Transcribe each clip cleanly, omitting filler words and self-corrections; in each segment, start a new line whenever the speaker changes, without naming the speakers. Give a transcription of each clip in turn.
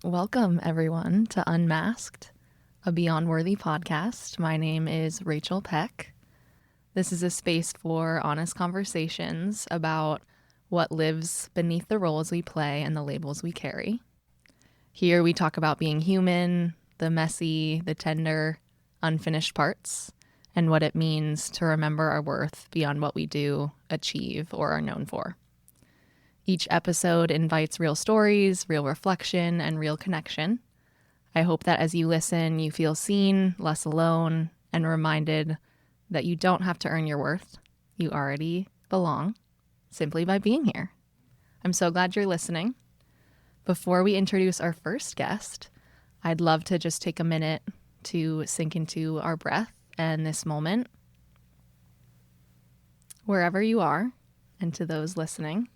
Welcome, everyone, to Unmasked, a Beyond Worthy podcast. My name is Rachel Peck. This is a space for honest conversations about what lives beneath the roles we play and the labels we carry. Here we talk about being human, the messy, the tender, unfinished parts, and what it means to remember our worth beyond what we do, achieve, or are known for. Each episode invites real stories, real reflection, and real connection. I hope that as you listen, you feel seen, less alone, and reminded that you don't have to earn your worth. You already belong simply by being here. I'm so glad you're listening. Before we introduce our first guest, I'd love to just take a minute to sink into our breath and this moment. Wherever you are, and to those listening,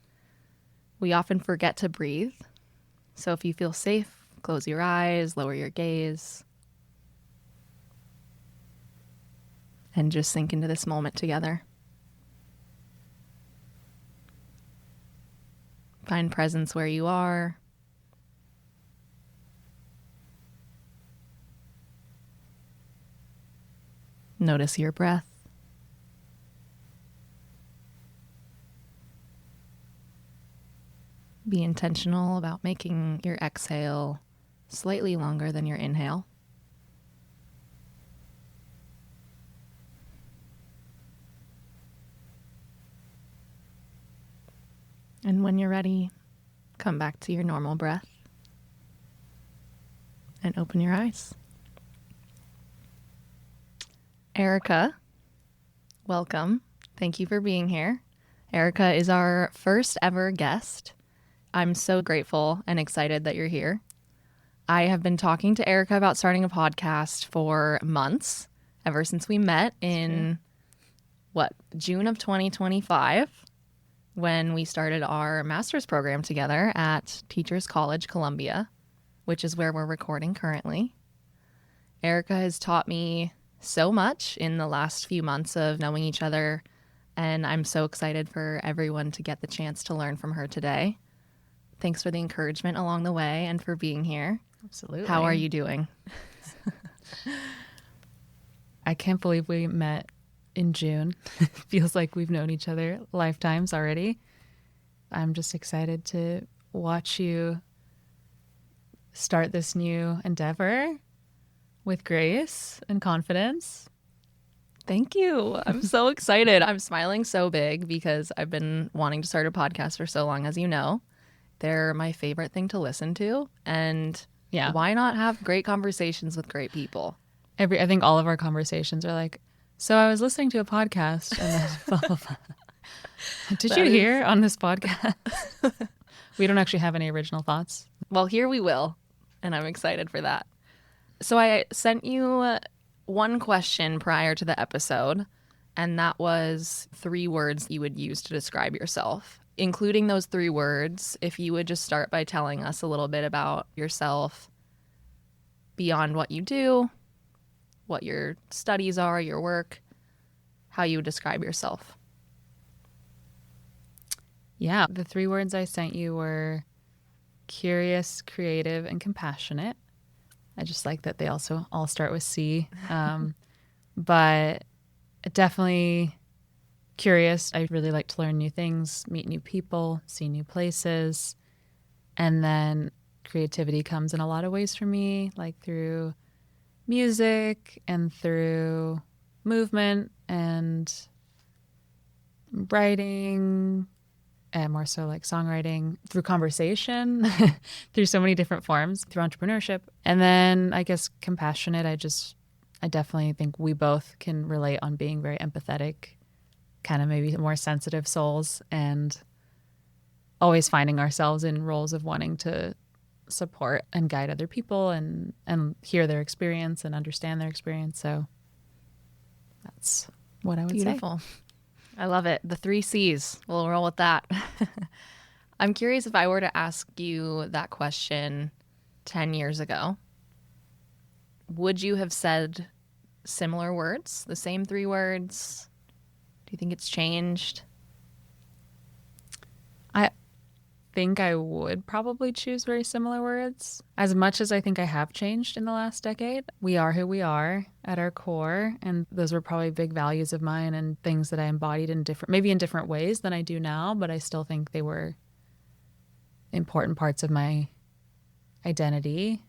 we often forget to breathe. So if you feel safe, close your eyes, lower your gaze, and just sink into this moment together. Find presence where you are. Notice your breath. Be intentional about making your exhale slightly longer than your inhale. And when you're ready, come back to your normal breath and open your eyes. Erika, welcome. Thank you for being here. Erika is our first ever guest. I'm so grateful and excited that you're here. I have been talking to Erika about starting a podcast for months, ever since we met in, June of 2025, when we started our master's program together at Teachers College, Columbia, which is where we're recording currently. Erika has taught me so much in the last few months of knowing each other, and I'm so excited for everyone to get the chance to learn from her today. Thanks for the encouragement along the way and for being here.
Absolutely.
How are you doing?
I can't believe we met in June. Feels like we've known each other lifetimes already. I'm just excited to watch you start this new endeavor with grace and confidence.
Thank you. I'm so excited. I'm smiling so big because I've been wanting to start a podcast for so long, as you know. They're my favorite thing to listen to. And why not have great conversations with great people?
I think all of our conversations are like, so I was listening to a podcast and then blah, blah, blah. Did you hear on this podcast? We don't actually have any original thoughts.
Well, here we will. And I'm excited for that. So I sent you one question prior to the episode, and that was 3 words you would use to describe yourself. Including those 3 words, if you would just start by telling us a little bit about yourself beyond what you do, what your studies are, your work, how you would describe yourself.
Yeah, the 3 words I sent you were curious, creative, and compassionate. I just like that they also all start with C. But definitely curious. I really like to learn new things, meet new people, see new places. And then creativity comes in a lot of ways for me, like through music and through movement and writing, and more so like songwriting, through conversation, through so many different forms, through entrepreneurship. And then I guess compassionate, I definitely think we both can relate on being very empathetic, kind of maybe more sensitive souls, and always finding ourselves in roles of wanting to support and guide other people and hear their experience and understand their experience. So that's what I would say.
Beautiful. I love it. The 3 C's. We'll roll with that. I'm curious, if I were to ask you that question 10 years ago, would you have said similar words, the same 3 words? Do you think it's changed?
think I would probably choose very similar words. As much as I think I have changed in the last decade, we are who we are at our core. And those were probably big values of mine and things that I embodied in maybe in different ways than I do now, but I still think they were important parts of my identity.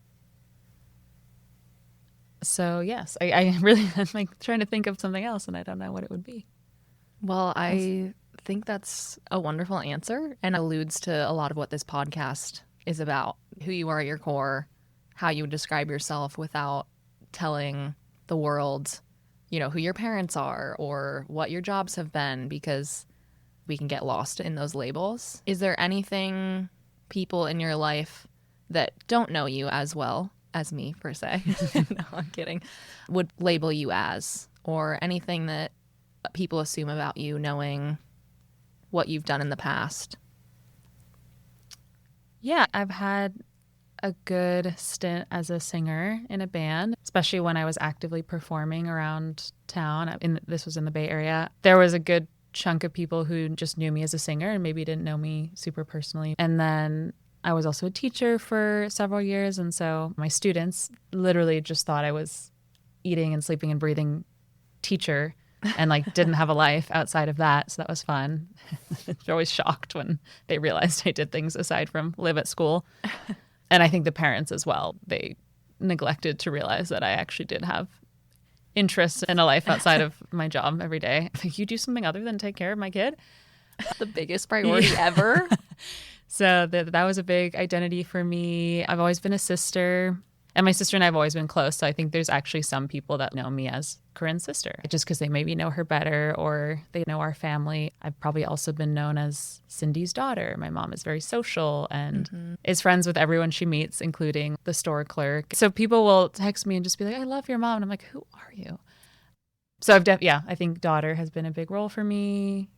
So yes, I really, I'm like trying to think of something else and I don't know what it would be.
Well, I think that's a wonderful answer and alludes to a lot of what this podcast is about. Who you are at your core, how you would describe yourself without telling the world, who your parents are or what your jobs have been, because we can get lost in those labels. Is there anything people in your life that don't know you as well as me, per se, no, I'm kidding, would label you as, or anything that people assume about you knowing what you've done in the past?
Yeah, I've had a good stint as a singer in a band, especially when I was actively performing around town. This was in the Bay Area. There was a good chunk of people who just knew me as a singer and maybe didn't know me super personally. And then I was also a teacher for several years. And so my students literally just thought I was eating and sleeping and breathing teacher and like didn't have a life outside of that. So that was fun. They're always shocked when they realized I did things aside from live at school. And I think the parents as well, they neglected to realize that I actually did have interests in a life outside of my job every day. Like, you do something other than take care of my kid?
The biggest priority ever.
So that was a big identity for me. I've always been a sister. And my sister and I have always been close. So I think there's actually some people that know me as Corinne's sister, just because they maybe know her better or they know our family. I've probably also been known as Cindy's daughter. My mom is very social and is friends with everyone she meets, including the store clerk. So people will text me and just be like, I love your mom. And I'm like, who are you? So I think daughter has been a big role for me.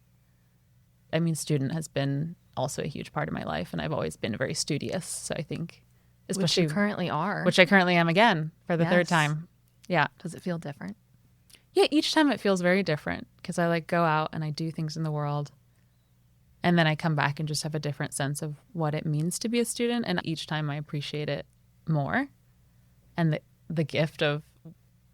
I mean, student has been also a huge part of my life. And I've always been very studious. So I think...
Especially, which you currently are.
Which I currently am again for the third time. Yeah.
Does it feel different?
Yeah, each time it feels very different because I like go out and I do things in the world. And then I come back and just have a different sense of what it means to be a student. And each time I appreciate it more. And the gift of,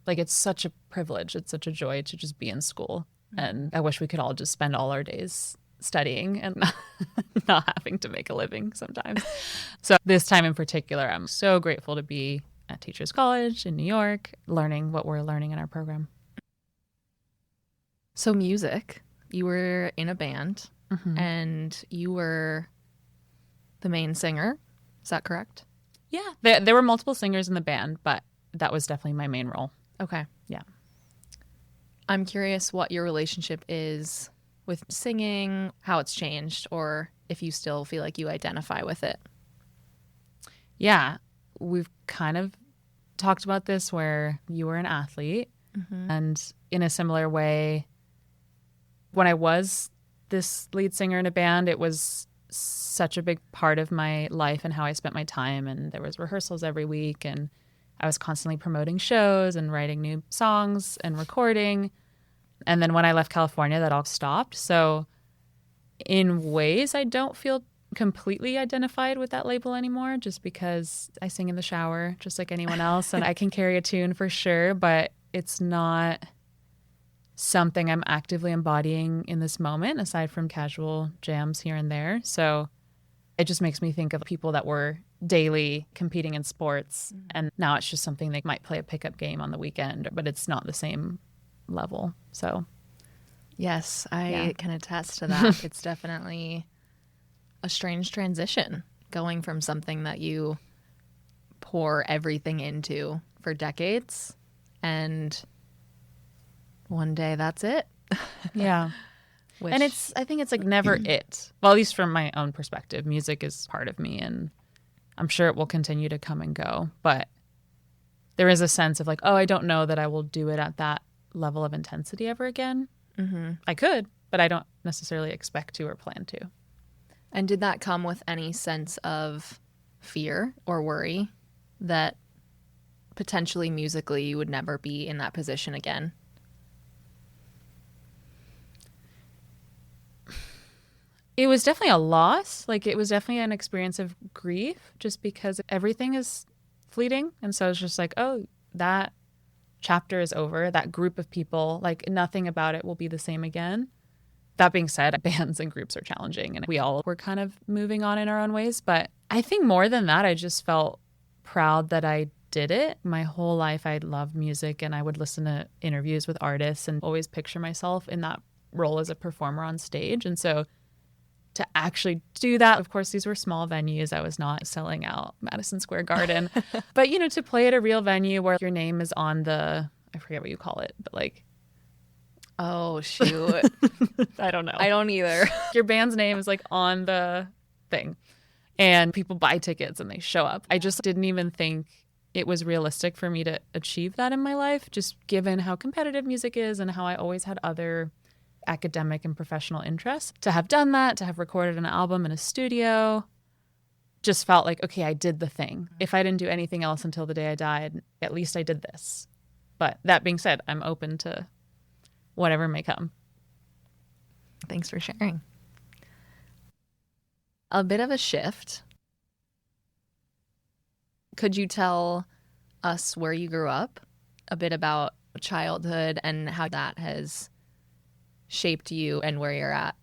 like, it's such a privilege. It's such a joy to just be in school. And I wish we could all just spend all our days studying and not having to make a living sometimes. So this time in particular, I'm so grateful to be at Teachers College in New York, learning what we're learning in our program.
So music, you were in a band and you were the main singer. Is that correct?
Yeah. There were multiple singers in the band, but that was definitely my main role.
Okay.
Yeah.
I'm curious what your relationship is with singing, how it's changed, or if you still feel like you identify with it.
Yeah, we've kind of talked about this where you were an athlete. And in a similar way, when I was this lead singer in a band, it was such a big part of my life and how I spent my time. And there was rehearsals every week and I was constantly promoting shows and writing new songs and recording. And then when I left California, that all stopped. So in ways, I don't feel completely identified with that label anymore, just because I sing in the shower just like anyone else. And I can carry a tune for sure, but it's not something I'm actively embodying in this moment, aside from casual jams here and there. So it just makes me think of people that were daily competing in sports. And now it's just something they might play a pickup game on the weekend, but it's not the same level. So
yes, I can attest to that. It's definitely a strange transition, going from something that you pour everything into for decades and one day that's it.
Yeah. And I think it's like never it. Well, at least from my own perspective, music is part of me and I'm sure it will continue to come and go. But there is a sense of like, oh, I don't know that I will do it at that level of intensity ever again. I could, but I don't necessarily expect to or plan to.
And did that come with any sense of fear or worry that potentially musically you would never be in that position again?
It was definitely a loss. Like, it was definitely an experience of grief just because everything is fleeting. And so it's just like, oh, that chapter is over. That group of people, like, nothing about it will be the same again. That being said, bands and groups are challenging and we all were kind of moving on in our own ways. But I think more than that, I just felt proud that I did it. My whole life, I loved music and I would listen to interviews with artists and always picture myself in that role as a performer on stage. And so to actually do that, of course, these were small venues. I was not selling out Madison Square Garden. But, you know, to play at a real venue where your name is on the, I forget what you call it, but like,
oh, shoot.
I don't know.
I don't either.
Your band's name is like on the thing and people buy tickets and they show up. I just didn't even think it was realistic for me to achieve that in my life, just given how competitive music is and how I always had other academic and professional interests. To have done that, to have recorded an album in a studio, just felt like, okay, I did the thing. If I didn't do anything else until the day I died, at least I did this. But that being said, I'm open to whatever may come.
Thanks for sharing. A bit of a shift. Could you tell us where you grew up, a bit about childhood and how that has shaped you and where you're at?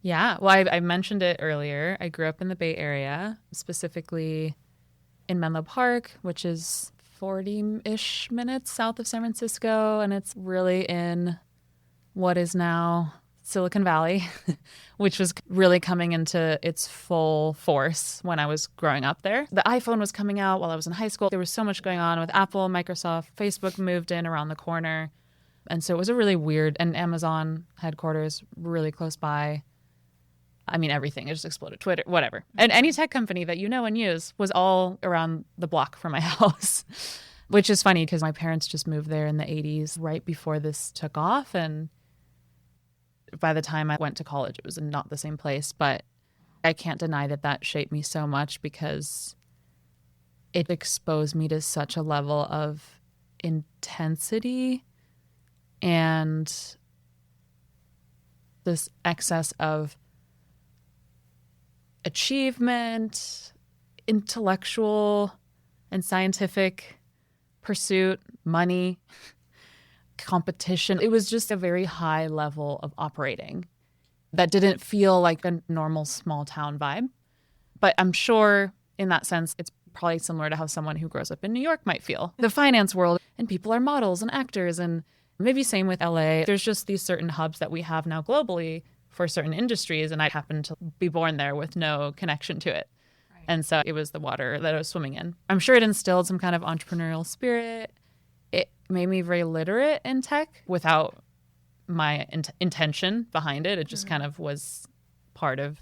Yeah, well, I mentioned it earlier. I grew up in the Bay Area, specifically in Menlo Park, which is 40-ish minutes south of San Francisco, and it's really in what is now Silicon Valley, which was really coming into its full force when I was growing up there. The iPhone was coming out while I was in high school. There was so much going on with Apple, Microsoft, Facebook moved in around the corner. And so it was a really weird, and Amazon headquarters really close by. I mean, everything. It just exploded. Twitter, whatever. And any tech company that you know and use was all around the block from my house, which is funny because my parents just moved there in the 80s right before this took off. And by the time I went to college, it was not the same place. But I can't deny that that shaped me so much because it exposed me to such a level of intensity and this excess of achievement, intellectual and scientific pursuit, money, competition. It was just a very high level of operating that didn't feel like a normal small town vibe. But I'm sure in that sense, it's probably similar to how someone who grows up in New York might feel. The finance world, and people are models and actors, and maybe same with LA. There's just these certain hubs that we have now globally for certain industries, and I happened to be born there with no connection to it. Right. And so it was the water that I was swimming in. I'm sure it instilled some kind of entrepreneurial spirit. It made me very literate in tech without my intention behind it. It just kind of was part of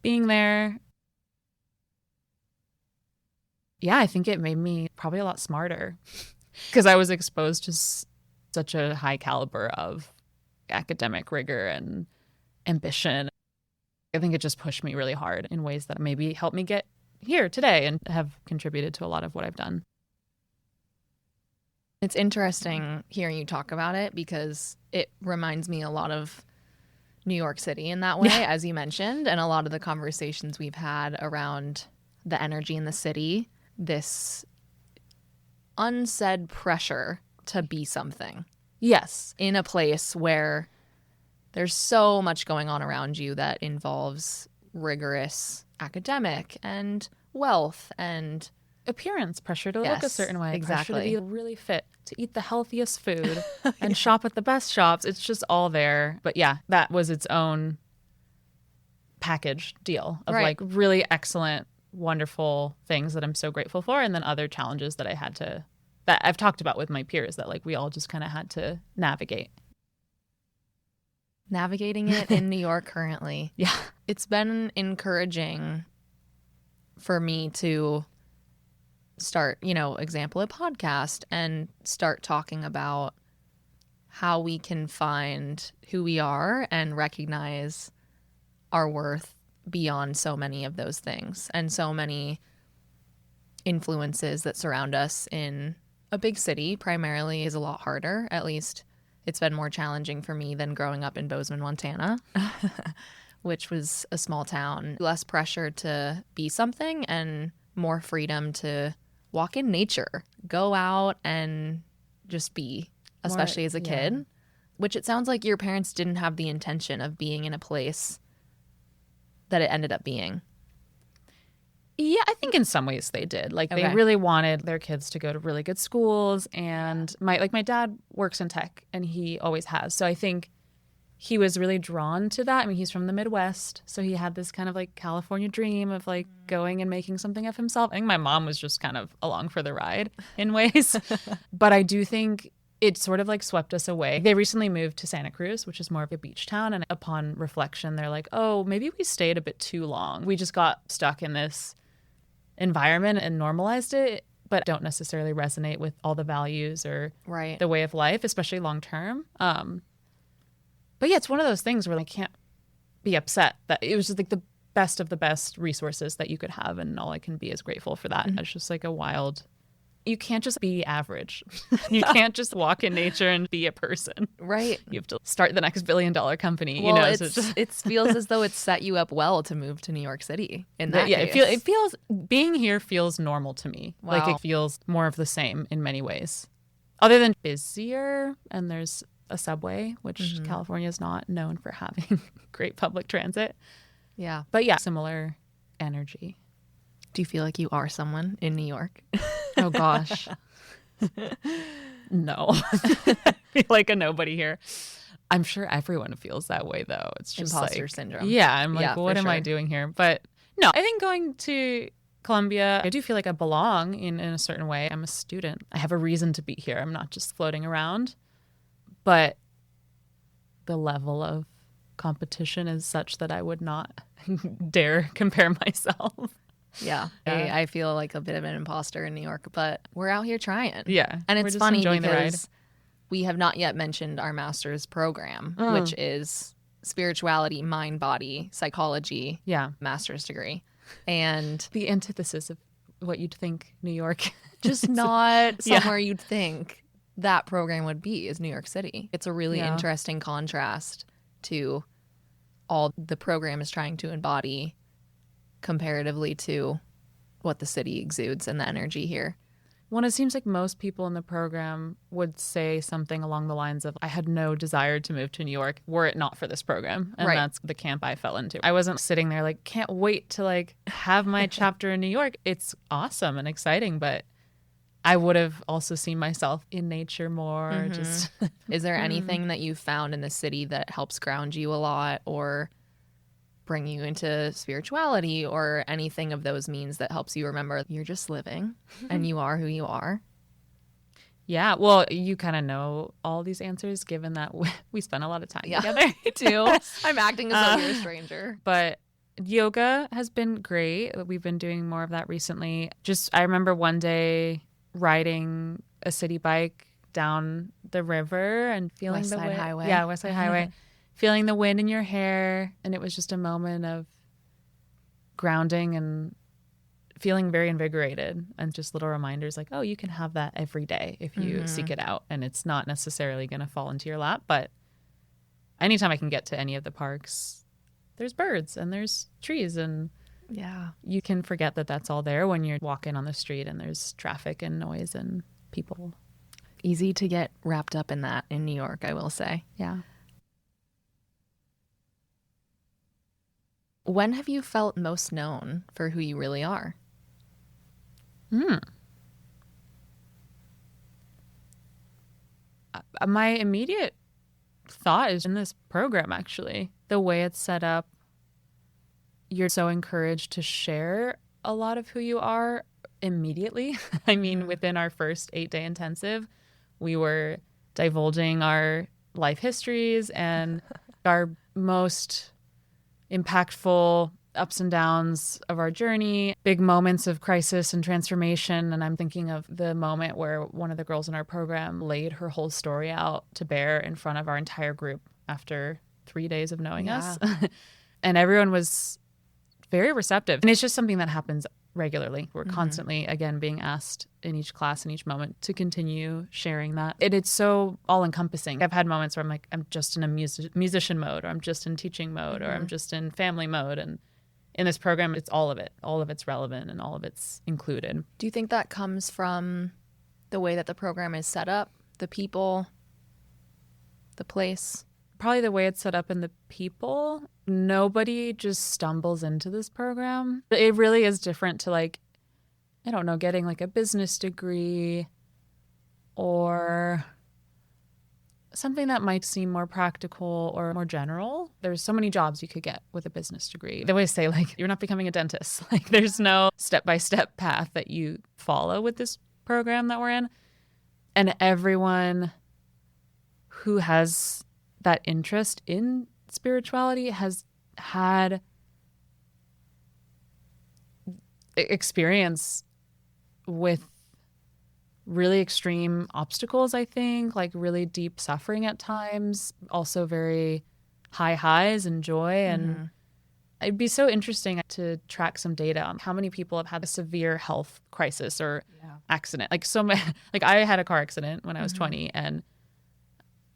being there. Yeah, I think it made me probably a lot smarter because I was exposed to such a high caliber of academic rigor and ambition. I think it just pushed me really hard in ways that maybe helped me get here today and have contributed to a lot of what I've done.
It's interesting hearing you talk about it because it reminds me a lot of New York City in that way, as you mentioned, and a lot of the conversations we've had around the energy in the city, this unsaid pressure to be something.
Yes.
In a place where there's so much going on around you that involves rigorous academic and wealth and
appearance, pressure to look a certain way,
exactly.
Pressure to be really fit, to eat the healthiest food and shop at the best shops. It's just all there. But yeah, that was its own package deal of like really excellent, wonderful things that I'm so grateful for. And then other challenges that I had to, that I've talked about with my peers that like we all just kind of had to navigate.
Navigating it in New York currently.
Yeah.
It's been encouraging for me to start, example, a podcast and start talking about how we can find who we are and recognize our worth beyond so many of those things and so many influences that surround us in a big city primarily is a lot harder. At least it's been more challenging for me than growing up in Bozeman, Montana. which was a small town, less pressure to be something and more freedom to walk in nature, go out and just be, especially as a kid, which it sounds like your parents didn't have the intention of being in a place that it ended up being.
Yeah, I think in some ways they did. Like they really wanted their kids to go to really good schools. And my dad works in tech and he always has. So I think he was really drawn to that. I mean, he's from the Midwest. So he had this kind of like California dream of like going and making something of himself. I think my mom was just kind of along for the ride in ways. But I do think it sort of like swept us away. They recently moved to Santa Cruz, which is more of a beach town. And upon reflection, they're like, oh, maybe we stayed a bit too long. We just got stuck in this environment and normalized it, but don't necessarily resonate with all the values or the way of life, especially long term. But yeah, it's one of those things where I can't be upset that it was just like the best of the best resources that you could have. And all I can be is grateful for that. It's just like a wild, you can't just be average. You can't just walk in nature and be a person.
Right.
You have to start the next $1 billion company.
Well,
you know,
it feels as though it set you up well to move to New York City in that case.
It feels, being here feels normal to me.
Wow.
Like it feels more of the same in many ways. Other than busier, and there's a subway, which California is not known for having great public transit.
Yeah.
But yeah, similar energy.
Do you feel like you are someone in New York?
Oh, gosh. No. I feel like a nobody here. I'm sure everyone feels that way, though. It's just
imposter
like,
syndrome.
Yeah, I'm like, well, what am I doing here? But no, I think going to Columbia, I do feel like I belong in a certain way. I'm a student. I have a reason to be here. I'm not just floating around. But the level of competition is such that I would not dare compare myself.
Yeah. I feel like a bit of an imposter in New York, but we're out here trying.
Yeah.
And it's funny because we have not yet mentioned our master's program, which is spirituality, mind, body, psychology, master's degree. And
the antithesis of what you'd think New York
just not somewhere you'd think that program would be is New York City. It's a really interesting contrast to all the program is trying to embody comparatively to what the city exudes and the energy here.
Well, it seems like most people in the program would say something along the lines of, I had no desire to move to New York were it not for this program. And that's the camp I fell into. I wasn't sitting there like, can't wait to like have my chapter in New York. It's awesome and exciting, but I would have also seen myself in nature more. Just
Is there anything that you found in the city that helps ground you a lot or bring you into spirituality or anything of those means that helps you remember you're just living and you are who you are?
Yeah, well, you kind of know all these answers given that we spent a lot of time together.
I do. I'm acting as though you're a stranger.
But yoga has been great. We've been doing more of that recently. I remember one day riding a city bike down the river and feeling
West Side Highway.
Yeah, West Side Highway. Feeling the wind in your hair. And it was just a moment of grounding and feeling very invigorated and just little reminders like, oh, you can have that every day if you seek it out. And it's not necessarily going to fall into your lap. But anytime I can get to any of the parks, there's birds and there's trees and you can forget that that's all there when you're walking on the street and there's traffic and noise and people.
Easy to get wrapped up in that in New York, I will say.
Yeah.
When have you felt most known for who you really are?
My immediate thought is in this program, actually. The way it's set up, you're so encouraged to share a lot of who you are immediately. I mean, within our first 8-day intensive, we were divulging our life histories and our most impactful ups and downs of our journey, big moments of crisis and transformation. And I'm thinking of the moment where one of the girls in our program laid her whole story out to bear in front of our entire group after 3 days of knowing us. And everyone was very receptive. And it's just something that happens regularly. We're constantly, again, being asked in each class, in each moment, to continue sharing that. It's so all-encompassing. I've had moments where I'm like, I'm just in a musician mode, or I'm just in teaching mode, or I'm just in family mode. And in this program, it's all of it. All of it's relevant and all of it's included.
Do you think that comes from the way that the program is set up, the people, the place?
Probably the way it's set up and the people. Nobody just stumbles into this program. It really is different to, like, I don't know, getting like a business degree or something that might seem more practical or more general. There's so many jobs you could get with a business degree. They always say, like, you're not becoming a dentist. Like, there's no step-by-step path that you follow with this program that we're in. And everyone who has that interest in spirituality has had experience with really extreme obstacles, I think, like really deep suffering at times, also very high highs and joy. And it'd be so interesting to track some data on how many people have had a severe health crisis or accident. Like, so many, like, I had a car accident when I was 20, and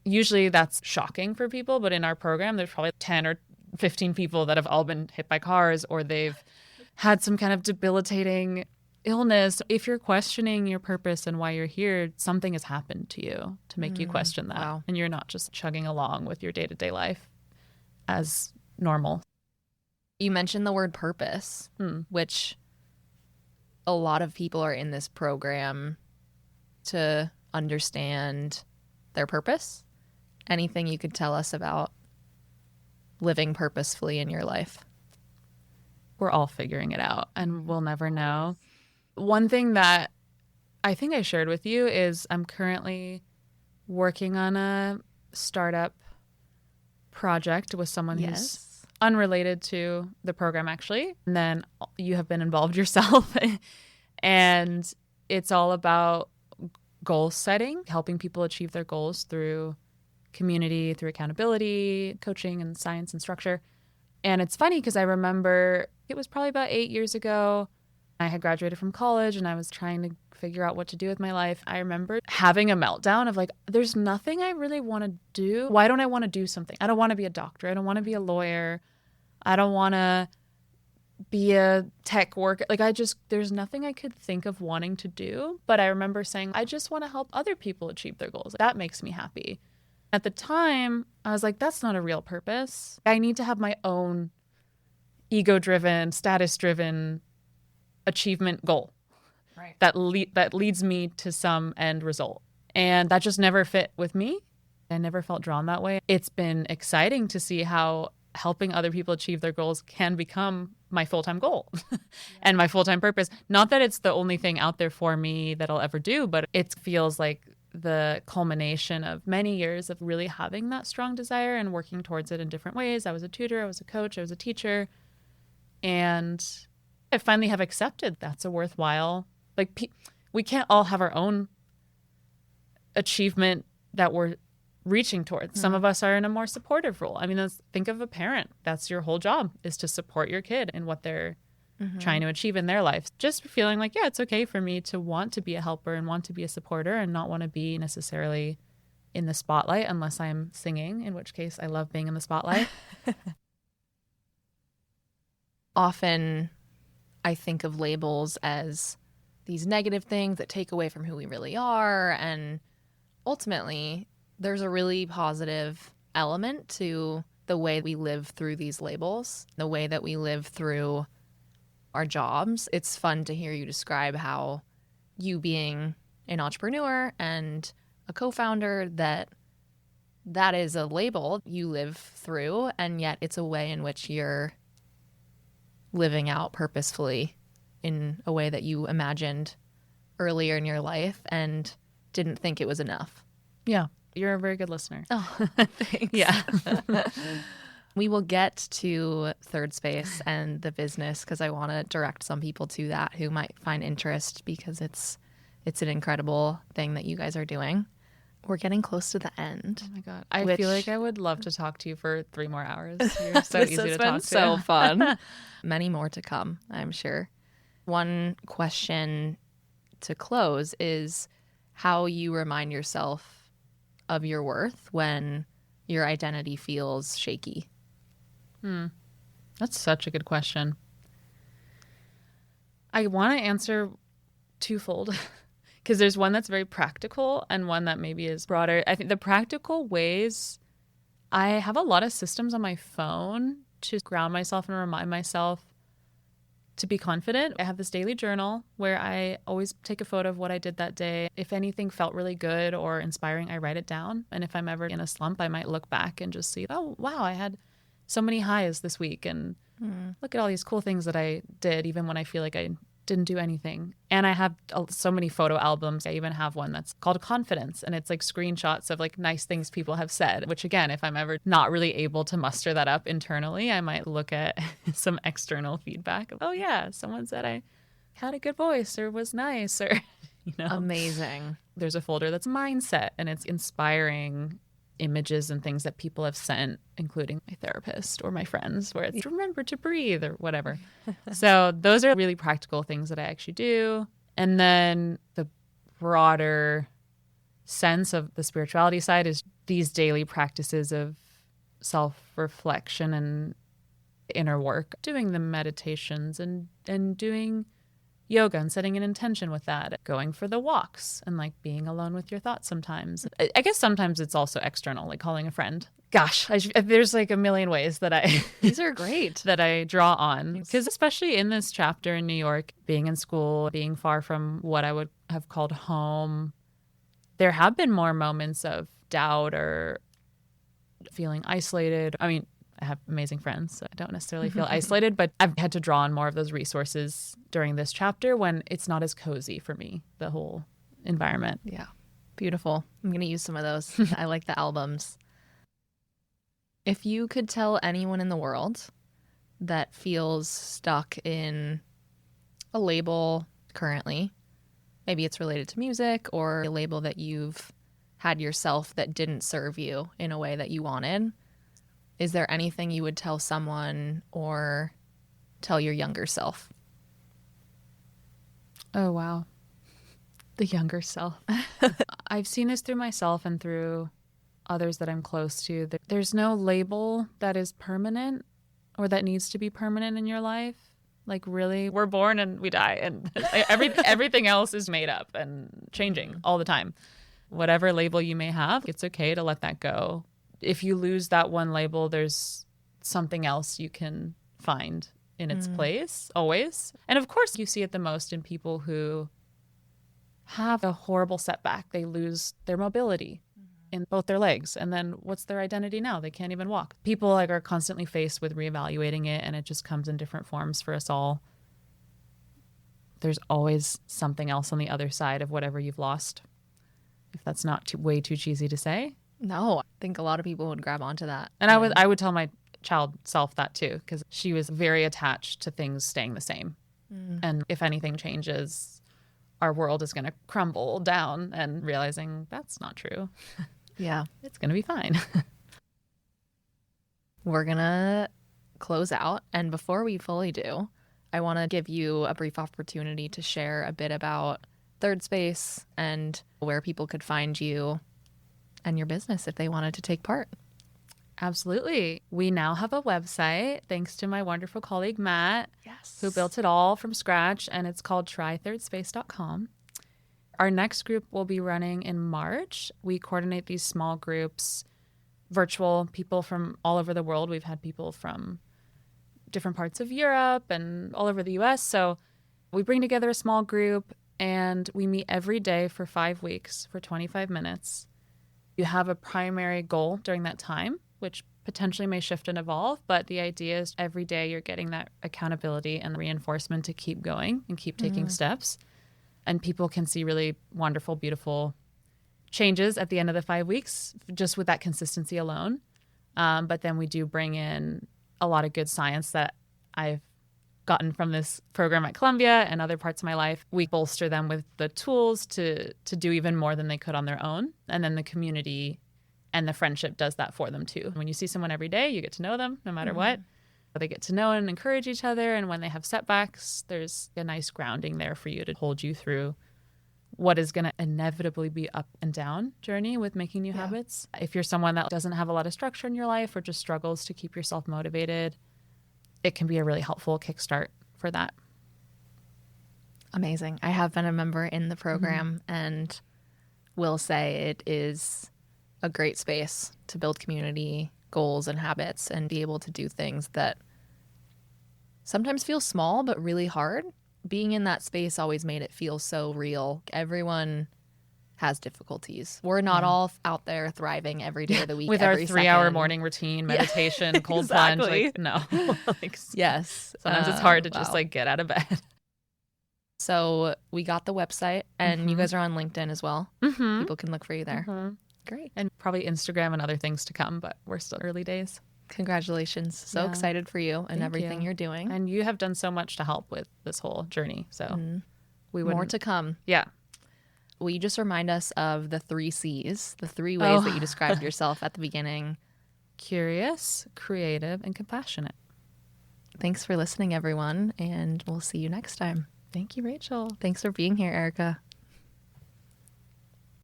usually that's shocking for people, but in our program, there's probably 10 or 15 people that have all been hit by cars, or they've had some kind of debilitating illness. If you're questioning your purpose and why you're here, something has happened to you to make you question that.
Wow.
And you're not just chugging along with your day-to-day life as normal.
You mentioned the word purpose, which a lot of people are in this program to understand their purpose. Anything you could tell us about living purposefully in your life?
We're all figuring it out, and we'll never know. One thing that I think I shared with you is I'm currently working on a startup project with someone who's unrelated to the program, actually. And then you have been involved yourself. And it's all about goal setting, helping people achieve their goals through community, through accountability, coaching, and science and structure. And it's funny because I remember it was probably about 8 years ago. I had graduated from college and I was trying to figure out what to do with my life. I remember having a meltdown of like, there's nothing I really want to do. Why don't I want to do something? I don't want to be a doctor. I don't want to be a lawyer. I don't want to be a tech worker. Like, there's nothing I could think of wanting to do. But I remember saying, I just want to help other people achieve their goals. That makes me happy. At the time, I was like, that's not a real purpose. I need to have my own ego-driven, status-driven achievement goal that leads me to some end result. And that just never fit with me. I never felt drawn that way. It's been exciting to see how helping other people achieve their goals can become my full-time goal and my full-time purpose. Not that it's the only thing out there for me that I'll ever do, but it feels like the culmination of many years of really having that strong desire and working towards it in different ways. I was a tutor, I was a coach, I was a teacher, and I finally have accepted that's a worthwhile, like, we can't all have our own achievement that we're reaching towards. Some of us are in a more supportive role. I mean, think of a parent. That's your whole job, is to support your kid in what they're trying to achieve in their life. Just feeling like, yeah, it's okay for me to want to be a helper and want to be a supporter and not want to be necessarily in the spotlight unless I'm singing, in which case I love being in the spotlight.
Often I think of labels as these negative things that take away from who we really are. And ultimately, there's a really positive element to the way we live through these labels, the way that we live through our jobs. It's fun to hear you describe how you being an entrepreneur and a co-founder, that is a label you live through, and yet it's a way in which you're living out purposefully in a way that you imagined earlier in your life and didn't think it was enough.
Yeah. You're a very good listener.
Oh, thanks.
Yeah.
We will get to ThirdSpace and the business because I want to direct some people to that who might find interest, because it's an incredible thing that you guys are doing. We're getting close to the end.
Oh my God. I feel like I would love to talk to you for 3 more hours. You're so
This
easy
has
to
been
talk to.
so fun. Many more to come, I'm sure. One question to close is how you remind yourself of your worth when your identity feels shaky.
That's such a good question. I want to answer twofold because there's one that's very practical and one that maybe is broader. I think the practical ways, I have a lot of systems on my phone to ground myself and remind myself to be confident. I have this daily journal where I always take a photo of what I did that day. If anything felt really good or inspiring, I write it down. And if I'm ever in a slump, I might look back and just see, oh, wow, I had so many highs this week. And look at all these cool things that I did, even when I feel like I didn't do anything. And I have so many photo albums. I even have one that's called Confidence. And it's like screenshots of like nice things people have said, which again, if I'm ever not really able to muster that up internally, I might look at some external feedback. Oh yeah, someone said I had a good voice or was nice or,
Amazing.
There's a folder that's mindset and it's inspiring images and things that people have sent, including my therapist or my friends, where it's remember to breathe or whatever. So those are really practical things that I actually do. And then the broader sense of the spirituality side is these daily practices of self-reflection and inner work, doing the meditations and doing yoga and setting an intention with that, going for the walks and like being alone with your thoughts sometimes. I guess sometimes it's also external, like calling a friend. Gosh, there's like a million ways that
These are great.
that I draw on. Because especially in this chapter in New York, being in school, being far from what I would have called home, there have been more moments of doubt or feeling isolated. I mean, I have amazing friends, so I don't necessarily feel isolated, but I've had to draw on more of those resources during this chapter when it's not as cozy for me, the whole environment.
Yeah. Beautiful. I'm going to use some of those. I like the albums. If you could tell anyone in the world that feels stuck in a label currently, maybe it's related to music or a label that you've had yourself that didn't serve you in a way that you wanted, is there anything you would tell someone or tell your younger self?
Oh, wow. The younger self. I've seen this through myself and through others that I'm close to. There's no label that is permanent or that needs to be permanent in your life. Like really, we're born and we die and everything else is made up and changing all the time. Whatever label you may have, it's okay to let that go. If you lose that one label, there's something else you can find in its place, always. And of course, you see it the most in people who have a horrible setback. They lose their mobility in both their legs. And then what's their identity now? They can't even walk. People like are constantly faced with reevaluating it, and it just comes in different forms for us all. There's always something else on the other side of whatever you've lost. If that's not way too cheesy to say.
No, I think a lot of people would grab onto that.
And I would tell my child self that too, because she was very attached to things staying the same. And if anything changes, our world is going to crumble down, and realizing that's not true.
Yeah.
It's going to be fine.
We're going to close out. And before we fully do, I want to give you a brief opportunity to share a bit about ThirdSpace and where people could find you and your business if they wanted to take part.
Absolutely. We now have a website, thanks to my wonderful colleague, Matt,
Yes.
who built it all from scratch, and it's called trythirdSpace.com. Our next group will be running in March. We coordinate these small groups, virtual, people from all over the world. We've had people from different parts of Europe and all over the US. So we bring together a small group and we meet every day for 5 weeks for 25 minutes. You have a primary goal during that time, which potentially may shift and evolve, but the idea is every day you're getting that accountability and reinforcement to keep going and keep taking steps. And people can see really wonderful, beautiful changes at the end of the 5 weeks just with that consistency alone. But then we do bring in a lot of good science that I've gotten from this program at Columbia and other parts of my life. We bolster them with the tools to do even more than they could on their own. And then the community and the friendship does that for them too. When you see someone every day, you get to know them no matter what. They get to know and encourage each other. And when they have setbacks, there's a nice grounding there for you to hold you through what is going to inevitably be up and down journey with making new habits. If you're someone that doesn't have a lot of structure in your life or just struggles to keep yourself motivated, it can be a really helpful kickstart for that.
Amazing. I have been a member in the program and will say it is a great space to build community, goals, and habits and be able to do things that sometimes feel small but really hard. Being in that space always made it feel so real. Everyone has difficulties. We're not all out there thriving every day of the week.
With our 3-hour morning routine, meditation, cold plunge. Like, no.
Yes.
Sometimes it's hard to just like get out of bed.
So we got the website and you guys are on LinkedIn as well. People can look for you there. Great.
And probably Instagram and other things to come, but we're still early days.
Congratulations. So excited for you and everything you're doing.
And you have done so much to help with this whole journey. So we would
more to come.
Yeah.
Will you just remind us of the 3 C's, the 3 ways that you described yourself at the beginning?
Curious, creative, and compassionate.
Thanks for listening, everyone, and we'll see you next time.
Thank you, Rachel.
Thanks for being here, Erika.